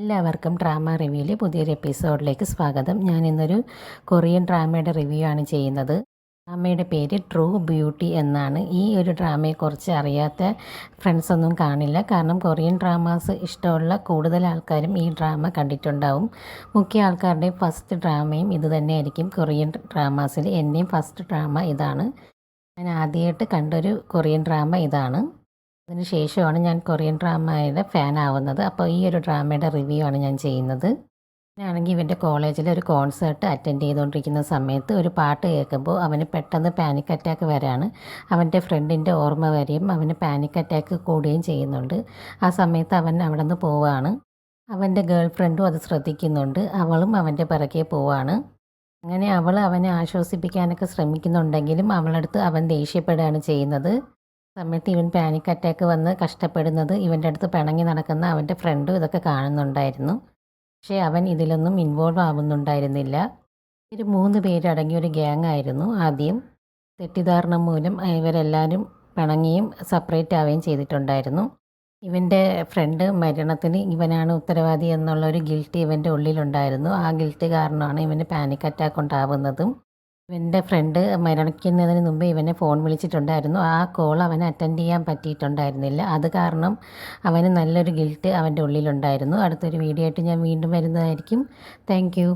എല്ലാവർക്കും ഡ്രാമ റിവ്യൂവിലെ പുതിയൊരു എപ്പിസോഡിലേക്ക് സ്വാഗതം. ഞാൻ ഇന്നൊരു കൊറിയൻ ഡ്രാമയുടെ റിവ്യൂ ആണ് ചെയ്യുന്നത്. ഡ്രാമയുടെ പേര് ട്രൂ ബ്യൂട്ടി എന്നാണ്. ഈ ഒരു ഡ്രാമയെക്കുറിച്ച് അറിയാത്ത ഫ്രണ്ട്സൊന്നും കാണില്ല. കാരണം കൊറിയൻ ഡ്രാമാസ് ഇഷ്ടമുള്ള കൂടുതൽ ആൾക്കാരും ഈ ഡ്രാമ കണ്ടിട്ടുണ്ടാവും. മുഖ്യ ആൾക്കാരുടെയും ഫസ്റ്റ് ഡ്രാമയും ഇത് തന്നെയായിരിക്കും. കൊറിയൻ ഡ്രാമാസിൽ എൻ്റെയും ഫസ്റ്റ് ഡ്രാമ ഇതാണ്. ഞാൻ ആദ്യമായിട്ട് കണ്ടൊരു കൊറിയൻ ഡ്രാമ ഇതാണ്. അതിന് ശേഷമാണ് ഞാൻ കൊറിയൻ ഡ്രാമയുടെ ഫാൻ ആവുന്നത്. അപ്പോൾ ഈ ഒരു ഡ്രാമയുടെ റിവ്യൂ ആണ് ഞാൻ ചെയ്യുന്നത്. ഞാനാണെങ്കിൽ ഇവൻ്റെ കോളേജിൽ ഒരു കോൺസേർട്ട് അറ്റൻഡ് ചെയ്തുകൊണ്ടിരിക്കുന്ന സമയത്ത് ഒരു പാട്ട് കേൾക്കുമ്പോൾ അവന് പെട്ടെന്ന് പാനിക് അറ്റാക്ക് വരാണ്. അവൻ്റെ ഫ്രണ്ടിൻ്റെ ഓർമ്മ വരികയും അവന് പാനിക് അറ്റാക്ക് കൂടുകയും ചെയ്യുന്നുണ്ട്. ആ സമയത്ത് അവൻ അവിടെ നിന്ന് പോവുകയാണ്. അവൻ്റെ ഗേൾ ഫ്രണ്ടും അത് ശ്രദ്ധിക്കുന്നുണ്ട്. അവളും അവൻ്റെ പിറകെ പോവുകയാണ്. അങ്ങനെ അവൾ അവനെ ആശ്വസിപ്പിക്കാനൊക്കെ ശ്രമിക്കുന്നുണ്ടെങ്കിലും അവളടുത്ത് അവൻ ദേഷ്യപ്പെടുകയാണ് ചെയ്യുന്നത്. സമയത്ത് ഇവൻ പാനിക് അറ്റാക്ക് വന്ന് കഷ്ടപ്പെടുന്നത് ഇവൻ്റെ അടുത്ത് പിണങ്ങി നടക്കുന്ന അവൻ്റെ ഫ്രണ്ടും ഇതൊക്കെ കാണുന്നുണ്ടായിരുന്നു. പക്ഷേ അവൻ ഇതിലൊന്നും ഇൻവോൾവ് ആവുന്നുണ്ടായിരുന്നില്ല. ഒരു 3 പേരടങ്ങിയ ഒരു ഗ്യാങ് ആയിരുന്നു. ആദ്യം തെറ്റിദ്ധാരണ മൂലം ഇവരെല്ലാവരും പിണങ്ങിയും സെപ്പറേറ്റ് ആവുകയും ചെയ്തിട്ടുണ്ടായിരുന്നു. ഇവൻ്റെ ഫ്രണ്ട് മരണത്തിന് ഇവനാണ് ഉത്തരവാദി എന്നുള്ളൊരു ഗിൽറ്റ് ഇവൻ്റെ ഉള്ളിലുണ്ടായിരുന്നു. ആ ഗിൽറ്റ് കാരണമാണ് ഇവന് പാനിക് അറ്റാക്ക് ഉണ്ടാവുന്നതും. ഇവൻ്റെ ഫ്രണ്ട് മരിക്കുന്നതിന് മുമ്പ് ഇവനെ ഫോൺ വിളിച്ചിട്ടുണ്ടായിരുന്നു. ആ കോൾ അവന് അറ്റൻഡ് ചെയ്യാൻ പറ്റിയിട്ടുണ്ടായിരുന്നില്ല. അത് കാരണം അവന് നല്ലൊരു ഗിൽറ്റ് അവൻ്റെ ഉള്ളിലുണ്ടായിരുന്നു. അടുത്തൊരു വീഡിയോ ആയിട്ട് ഞാൻ വീണ്ടും വരുന്നതായിരിക്കും. Thank you.